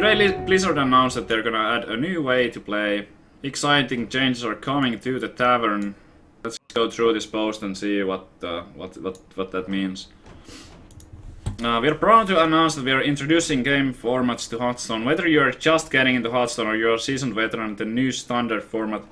Today Blizzard announced that they're gonna add a new way to play. Exciting changes are coming to the tavern. Let's go through this post and see what that means. We are proud to announce that we are introducing game formats to Hearthstone. Whether you are just getting into Hearthstone or you're a seasoned veteran, the new standard format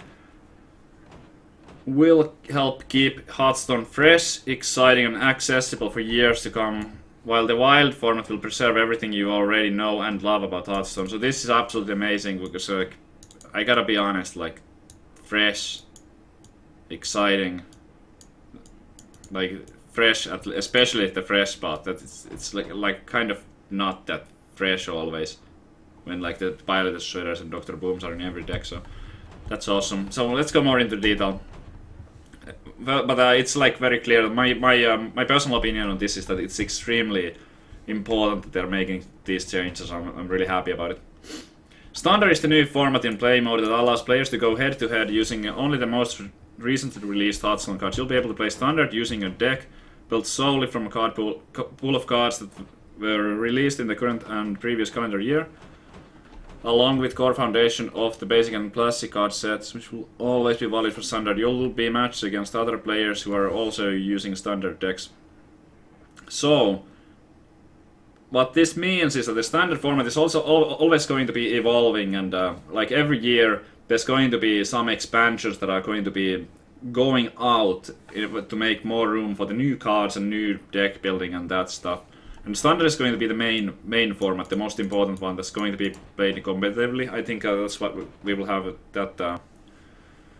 will help keep Hearthstone fresh, exciting, and accessible for years to come, while the wild format will preserve everything you already know and love about Hearthstone. So this is absolutely amazing because I gotta be honest, like fresh, exciting, like fresh, especially the fresh part. That it's like kind of not that fresh always when like the Pilot Shredders and Dr. Booms are in every deck. So that's awesome. So let's go more into detail. But it's like very clear. My personal opinion on this is that it's extremely important that they're making these changes. I'm really happy about it. Standard is the new format in play mode that allows players to go head to head using only the most recently released Hearthstone cards. You'll be able to play Standard using a deck built solely from a card pool of cards that were released in the current and previous calendar year, along with core foundation of the basic and classic card sets, which will always be valid for Standard. You'll be matched against other players who are also using Standard decks. So what this means is that the Standard format is also always going to be evolving, and like every year there's going to be some expansions that are going to be going out to make more room for the new cards and new deck building and that stuff. And Standard is going to be the main format, the most important one that's going to be played competitively. I think that's what we will have that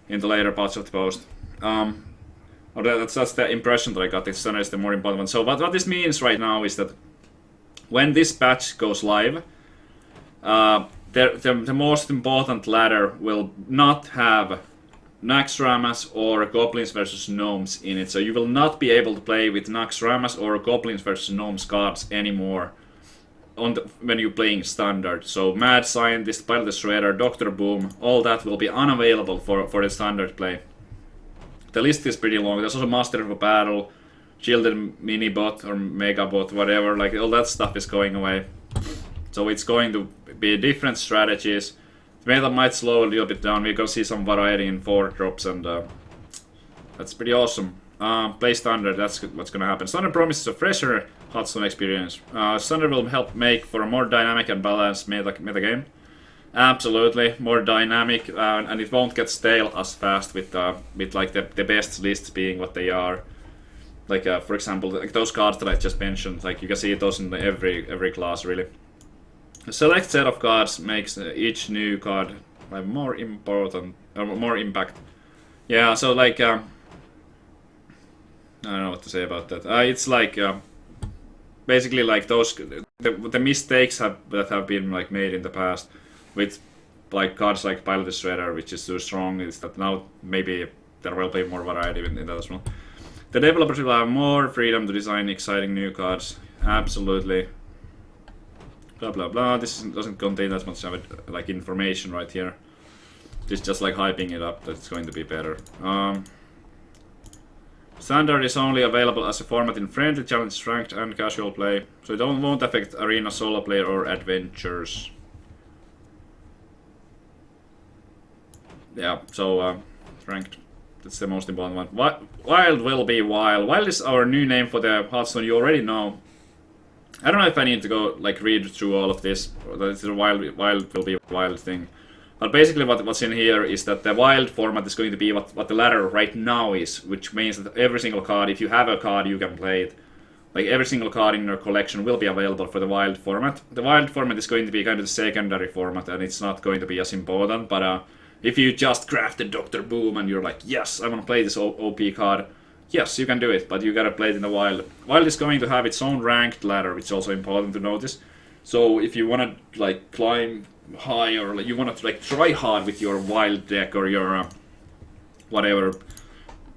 in the later parts of the post. Or that's the impression that I got. Standard is the more important one. So what this means right now is that when this patch goes live, the most important ladder will not have Naxxramas or Goblins versus Gnomes in it, so you will not be able to play with Naxxramas or Goblins versus Gnomes cards anymore when you're playing Standard. So Mad Scientist, Pilot Shredder, Dr. Boom, all that will be unavailable for the Standard play. The list is pretty long. There's also Master of a Battle, Shielded Minibot or Megabot, whatever, like all that stuff is going away. So it's going to be different strategies. Meta might slow a little bit down. We're gonna see some variety in 4-drops, and that's pretty awesome. Play Standard, that's what's gonna happen. Standard promises a fresher Hearthstone experience. Standard will help make for a more dynamic and balanced meta game. Absolutely, more dynamic, and it won't get stale as fast with like the best lists being what they are. Like for example, like those cards that I just mentioned. Like you can see those in every class really. A select set of cards makes each new card more important, more impact. Yeah, so like I don't know what to say about that. It's like basically like those the mistakes that have been like made in the past with like cards like Pilot Shredder, which is too strong. Is that now maybe there will be more variety in that as well. The developers will have more freedom to design exciting new cards. Absolutely. Blah blah blah. This doesn't contain that much of it, like information right here. It's just like hyping it up that it's going to be better. Standard is only available as a format in friendly, challenge, ranked, and casual play, so it won't affect arena, solo play, or adventures. Yeah, so ranked. That's the most important one. Wild will be wild. Wild is our new name for the Hearthstone you already know. I don't know if I need to go like read through all of this. It's a wild will be wild thing. But basically what's in here is that the wild format is going to be what the ladder right now is, which means that every single card, if you have a card, you can play it. Like every single card in your collection will be available for the wild format. The wild format is going to be kind of the secondary format, and it's not going to be as important, but if you just crafted Dr. Boom and you're like, yes, I want to play this OP card, yes, you can do it, but you gotta play it in the wild. Wild is going to have its own ranked ladder, which is also important to notice. So if you wanna like climb high, or like, you wanna like try hard with your wild deck or your whatever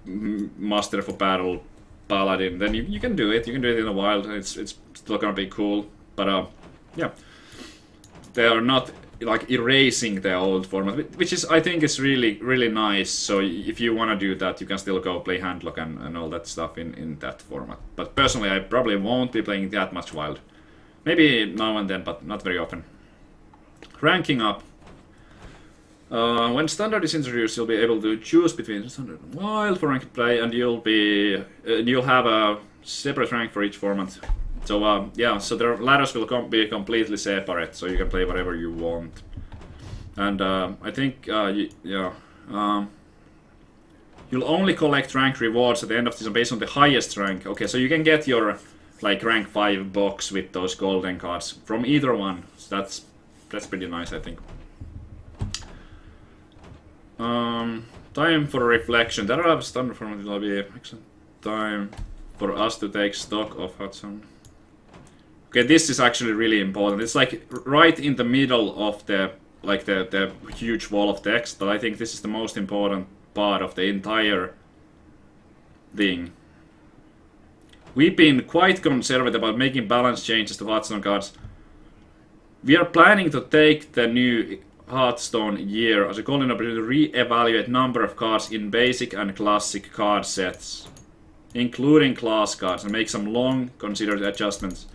Master of a Battle Paladin, then you can do it. You can do it in the wild. It's still gonna be cool, but yeah, they are not like erasing the old format, which is I think is really nice. So if you want to do that, you can still go play Handlock and all that stuff in that format. But personally, I probably won't be playing that much wild. Maybe now and then, but not very often. Ranking up. When standard is introduced, you'll be able to choose between standard and wild for ranked play, and you'll have a separate rank for each format. So yeah, so the ladders will be completely separate, so you can play whatever you want. And I think you'll only collect rank rewards at the end of the season based on the highest rank. Okay, so you can get your like rank 5 box with those golden cards from either one. So that's pretty nice, I think. Time for reflection. That'll have a standard format. It'll be excellent time for us to take stock of Hearthstone. Okay, this is actually really important. It's like right in the middle of the huge wall of text, but I think this is the most important part of the entire thing. We've been quite conservative about making balance changes to Hearthstone cards. We are planning to take the new Hearthstone year as a golden opportunity to re-evaluate number of cards in basic and classic card sets, including class cards, and make some long considered adjustments.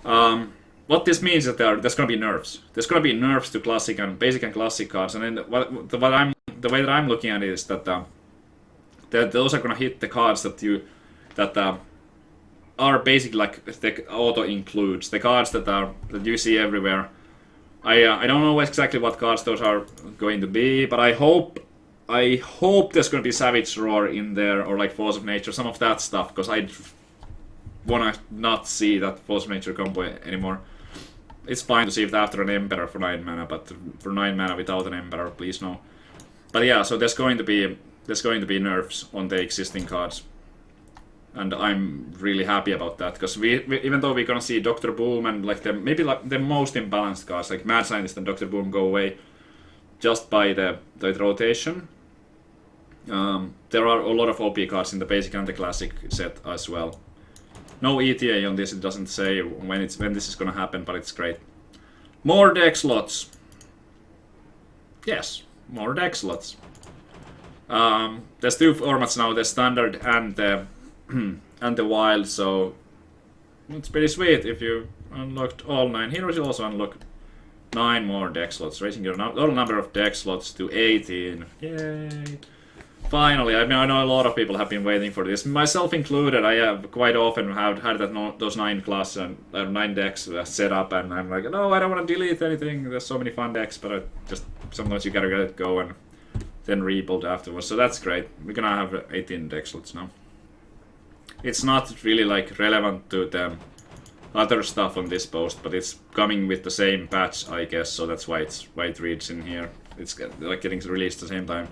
What this means is that there's going to be nerfs. There's going to be nerfs to classic and basic and classic cards, and then the way that I'm looking at it is that those are going to hit the cards that are basically like the auto includes the cards that you see everywhere. I don't know exactly what cards those are going to be, but I hope there's going to be Savjz Roar in there, or like Force of Nature, some of that stuff, because I want to not see that Force of Nature combo anymore. It's fine to see it after an Emperor for 9 mana, but for 9 mana without an Emperor, please no. But yeah, so there's going to be nerfs on the existing cards, and I'm really happy about that, because we even though we're gonna see Dr. Boom and maybe the most imbalanced cards like Mad Scientist and Dr. Boom go away just by the rotation. There are a lot of OP cards in the basic and the classic set as well. No ETA on this, it doesn't say when this is gonna happen, but it's great. More deck slots. Yes, more deck slots. There's 2 formats now, the standard and the wild, so it's pretty sweet if you unlocked all 9 heroes. You'll also unlock 9 more deck slots, raising your total number of deck slots to 18. Yay! Finally, I mean, I know a lot of people have been waiting for this, myself included. I have quite often had those 9 classes and 9 decks set up, and I'm like, no, I don't want to delete anything. There's so many fun decks, but sometimes you gotta let it go and then rebuild afterwards. So that's great. We're gonna have 18 deck slots now. It's not really like relevant to the other stuff on this post, but it's coming with the same patch, I guess. So that's why it reads in here. It's like getting released at the same time.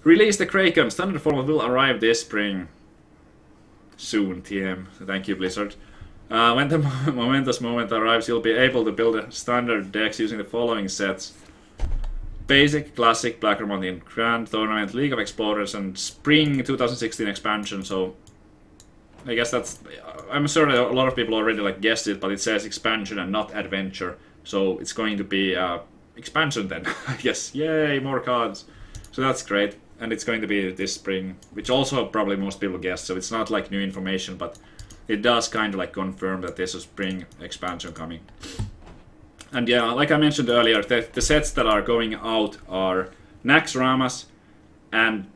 Release the Kraken. Standard format will arrive this spring. Soon, TM. Thank you, Blizzard. When the momentous moment arrives, you'll be able to build a standard decks using the following sets: Basic, Classic, Black Mountain, Grand Tournament, League of Explorers, and Spring 2016 expansion. So I guess I'm sure that a lot of people already guessed it, but it says expansion and not adventure. So it's going to be expansion then, I guess. Yay, more cards. So that's great. And it's going to be this spring, which also probably most people guessed, so it's not like new information, but it does kind of confirm that there's a spring expansion coming. And yeah, like I mentioned earlier, the sets that are going out are Naxxramas and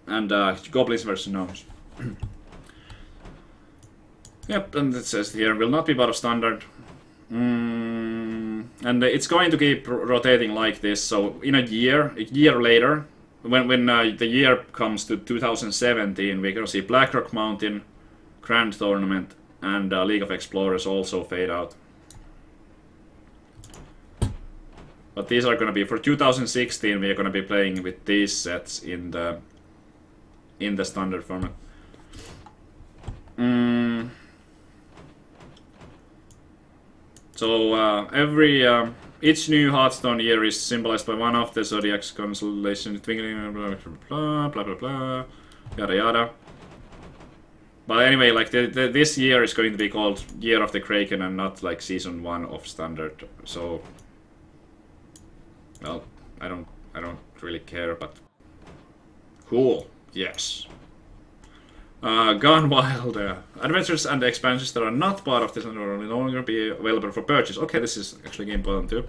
Goblins vs. Gnomes. Yep, and it says here, will not be part of standard. And it's going to keep rotating like this, so in a year later, when the year comes to 2017, we're going to see Blackrock Mountain, Grand Tournament, and League of Explorers also fade out. But these are going to be, for 2016, we are going to be playing with these sets in the standard format. So each new Hearthstone year is symbolized by one of the Zodiac's constellation, twinkling, blah blah blah blah blah, yada yada. But anyway, this year is going to be called Year of the Kraken and not Season 1 of Standard. So, well, I don't really care, but cool, yes. Gone Wild. Adventures and expansions that are not part of this are no longer be available for purchase. Okay, this is actually important too.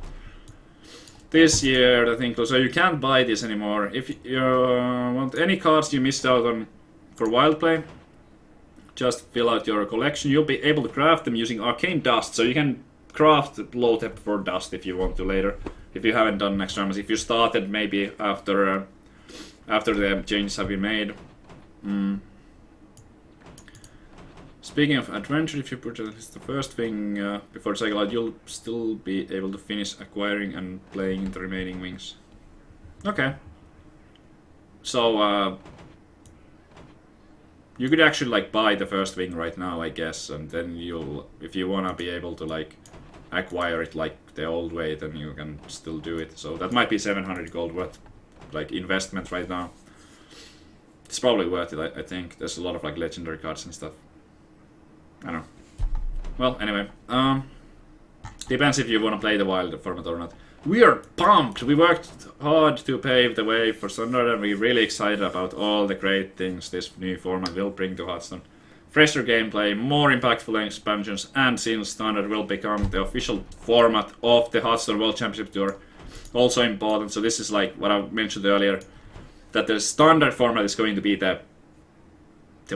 this year, I think. So you can't buy this anymore. If you want any cards you missed out on for Wild Play, just fill out your collection. You'll be able to craft them using Arcane Dust. So you can craft low tap for dust if you want to later. If you haven't done next round, if you started maybe after the changes have been made. Speaking of adventure, if you purchase the first thing before the cycle out, you'll still be able to finish acquiring and playing the remaining wings. Okay. So you could actually like buy the first wing right now, I guess, and then you'll, if you wanna be able to like acquire it like the old way, then you can still do it. So that might be 700 gold worth like investment right now. It's probably worth it, I think. There's a lot of like legendary cards and stuff. I don't know. Well, anyway, depends if you want to play the wild format or not. We are pumped! We worked hard to pave the way for Standard, and we're really excited about all the great things this new format will bring to Hearthstone. Fresher gameplay, more impactful expansions, and since Standard will become the official format of the Hearthstone World Championship Tour, also important. So this is like what I mentioned earlier, that the Standard format is going to be the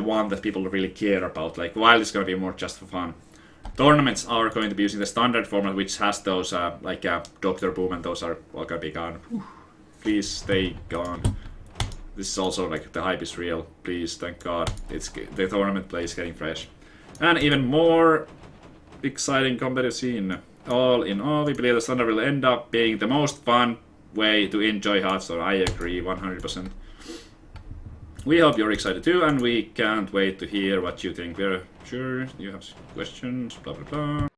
one that people really care about. Like Wild is going to be more just for fun. Tournaments are going to be using the Standard format, which has those like Doctor Boom, and those are all going to be gone. Please stay gone. This is also like the hype is real. Please, thank God, it's the tournament play is getting fresh, and even more exciting competitive scene. All in all, we believe the Standard will end up being the most fun way to enjoy Hearthstone. I agree 100%. We hope you're excited too, and we can't wait to hear what you think. We're sure you have questions, blah blah blah.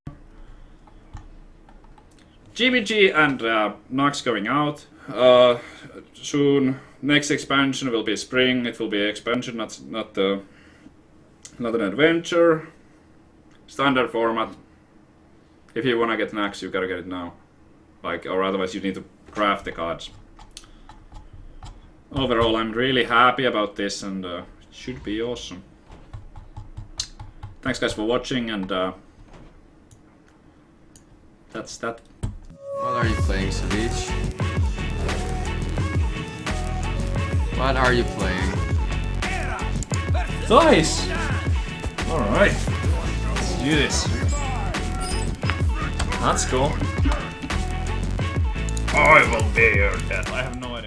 GBG and Nox going out soon. Next expansion will be spring. It will be expansion, not an adventure. Standard format. If you wanna get Nax, you gotta get it now. Like, or otherwise you need to craft the cards. Overall, I'm really happy about this, and it should be awesome. Thanks guys for watching, and that's that. What are you playing, Savjz? What are you playing? Nice! Alright, let's do this. That's cool. I will bear that. I have no idea.